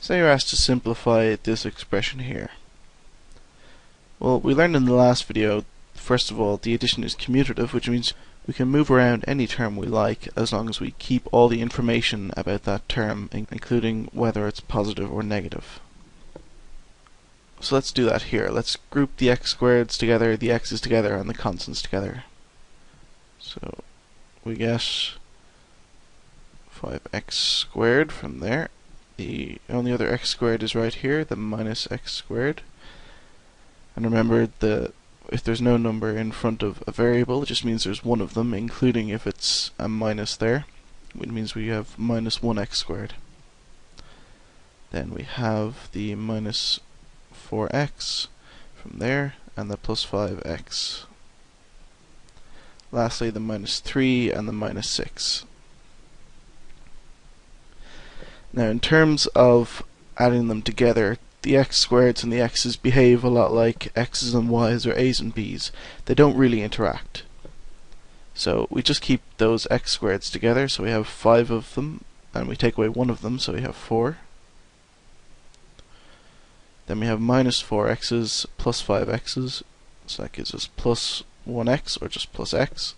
Say you're asked to simplify this expression here. Well, we learned in the last video, first of all, the addition is commutative, which means we can move around any term we like as long as we keep all the information about that term, including whether it's positive or negative. So let's do that here. Let's group the x squareds together, the x's together, and the constants together. So we get 5x squared from there. The only other x squared is right here, the minus x squared. And remember, if there's no number in front of a variable, it just means there's one of them, including if it's a minus there, which means we have minus 1x squared. Then we have the minus 4x from there, and the plus 5x. Lastly, the minus 3 and the minus 6. Now, in terms of adding them together, the x squareds and the x's behave a lot like x's and y's or a's and b's. They don't really interact. So we just keep those x squareds together, so we have 5 of them, and we take away one of them, so we have 4. Then we have minus 4x's plus 5x's, so that gives us plus 1x, or just plus x.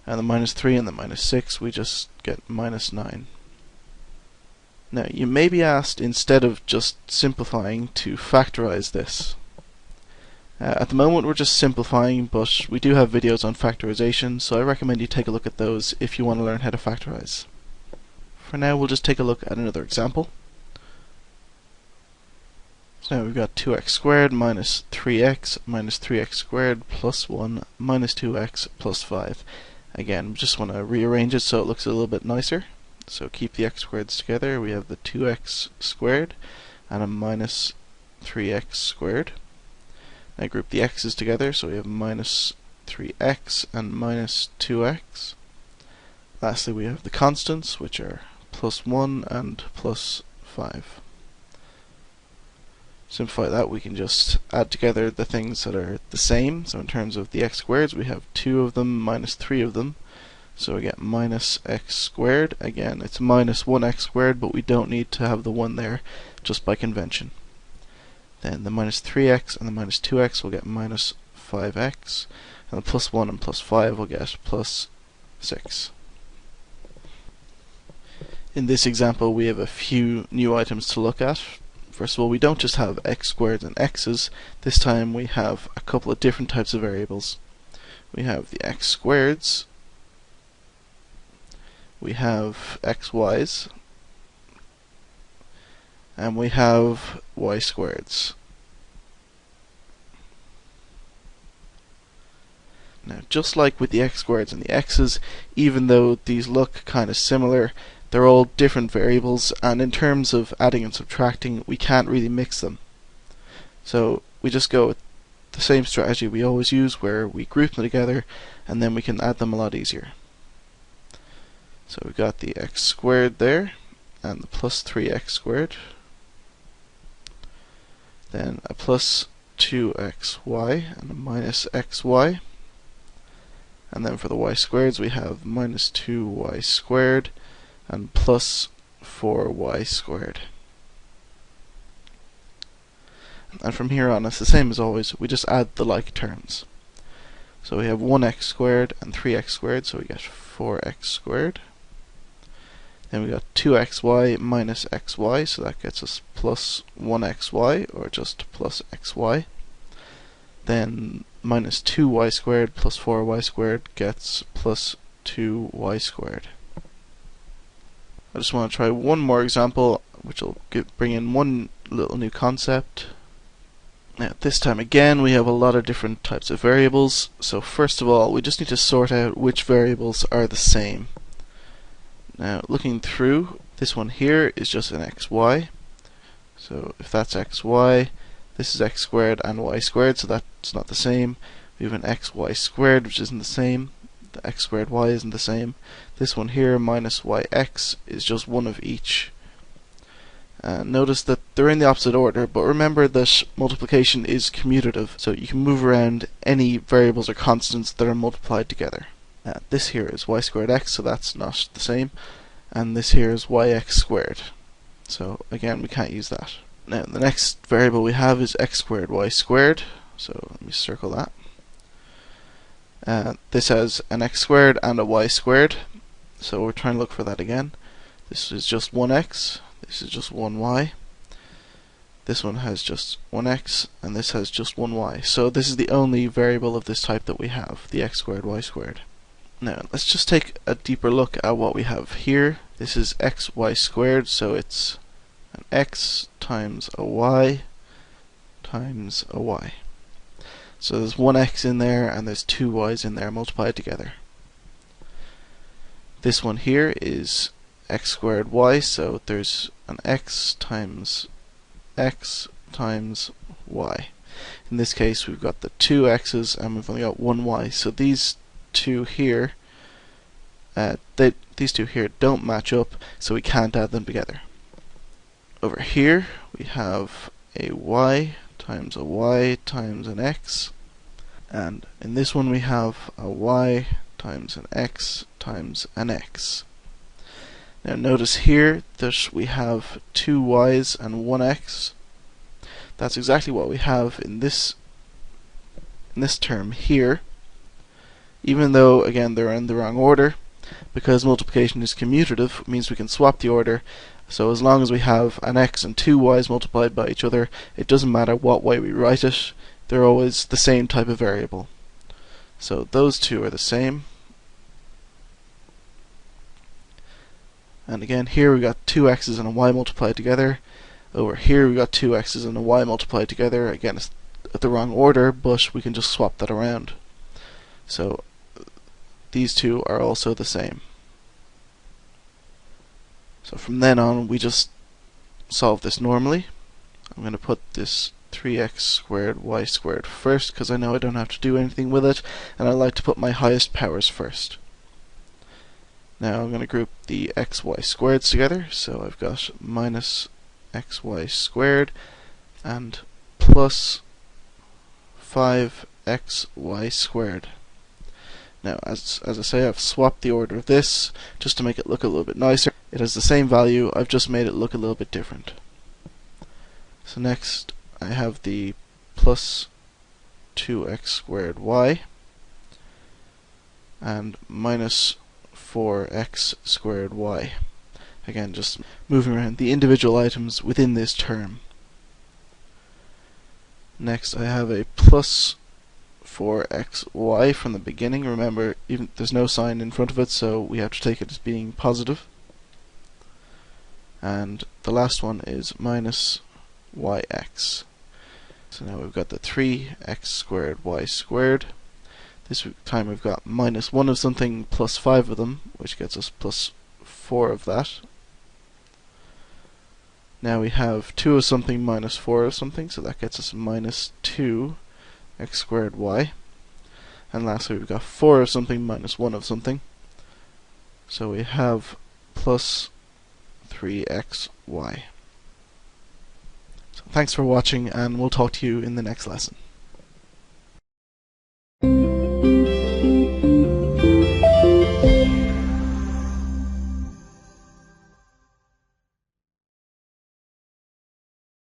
And the minus 3 and the minus 6, we just get minus 9. Now, you may be asked, instead of just simplifying, to factorize this. At the moment we're just simplifying, but we do have videos on factorization, so I recommend you take a look at those if you want to learn how to factorize. For now, we'll just take a look at another example. So we've got 2x squared minus 3x squared plus 1 minus 2x plus 5. Again, we just want to rearrange it so it looks a little bit nicer. So keep the x squareds together. We have the 2x squared and a minus 3x squared. Now group the x's together, so we have minus 3x and minus 2x. Lastly, we have the constants, which are plus 1 and plus 5. Simplify that, we can just add together the things that are the same. So in terms of the x squareds, we have 2 of them minus 3 of them. So we get minus x squared. Again, it's minus 1x squared, but we don't need to have the 1 there, just by convention. Then the minus 3x and the minus 2x will get minus 5x, and the plus 1 and plus 5 will get plus 6. In this example, we have a few new items to look at. First of all, we don't just have x squared and x's. This time we have a couple of different types of variables. We have the x squareds, we have xy's, and we have y squareds. Now, just like with the x squareds and the x's, even though these look kind of similar, they're all different variables, and in terms of adding and subtracting, we can't really mix them. So we just go with the same strategy we always use, where we group them together, and then we can add them a lot easier. So we've got the x squared there, and the plus 3x squared. Then a plus 2xy and a minus xy. And then for the y squareds, we have minus 2y squared and plus 4y squared. And from here on, it's the same as always, we just add the like terms. So we have 1x squared and 3x squared, so we get 4x squared. Then we got 2xy minus xy, so that gets us plus 1xy, or just plus xy. Then minus 2y squared plus 4y squared gets plus 2y squared. I just want to try one more example, which will bring in one little new concept. Now, this time again, we have a lot of different types of variables. So first of all, we just need to sort out which variables are the same. Now, looking through, this one here is just an xy. So if that's xy, this is x squared and y squared, so that's not the same. We have an xy squared, which isn't the same. The x squared y isn't the same. This one here, minus yx, is just one of each. Notice that they're in the opposite order, but remember that multiplication is commutative, so you can move around any variables or constants that are multiplied together. This here is y squared x, so that's not the same, and this here is yx squared. So again, we can't use that. Now the next variable we have is x squared y squared. So let me circle that. This has an x squared and a y squared. So we're trying to look for that again. This is just 1x, this is just 1y. This one has just 1x, and this has just 1y. So this is the only variable of this type that we have, the x squared, y squared. Now, let's just take a deeper look at what we have here. This is xy squared, so it's an x times a y times a y. So there's one x in there, and there's two y's in there multiplied together. This one here is x squared y, so there's an x times y. In this case, we've got the two x's and we've only got one y. So these two here, these two here don't match up, so we can't add them together. Over here, we have a y times an x, and in this one we have a y times an x times an x. Now notice here that we have two y's and one x. That's exactly what we have in this term here, even though again they're in the wrong order. Because multiplication is commutative, it means we can swap the order. So as long as we have an x and two y's multiplied by each other, it doesn't matter what way we write it, they're always the same type of variable. So those two are the same. And again, here we got two x's and a y multiplied together. Over here we got two x's and a y multiplied together. Again, it's the wrong order, but we can just swap that around. So these two are also the same. So from then on, we just solve this normally. I'm going to put this 3x squared y squared first, because I know I don't have to do anything with it, and I like to put my highest powers first. Now I'm going to group the xy squareds together, so I've got minus xy squared and plus 5xy squared. Now, as I say, I've swapped the order of this just to make it look a little bit nicer. It has the same value, I've just made it look a little bit different. So next, I have the plus 2x squared y and minus 4x squared y. Again, just moving around the individual items within this term. Next, I have a plus 4xy from the beginning. Remember, even there's no sign in front of it, so we have to take it as being positive. And the last one is minus yx. So now we've got the 3x squared y squared. This time we've got minus 1 of something plus 5 of them, which gets us plus 4 of that. Now we have 2 of something minus 4 of something, so that gets us minus 2 x squared y. And lastly, we've got 4 of something minus 1 of something, so we have plus 3xy. So thanks for watching, and we'll talk to you in the next lesson.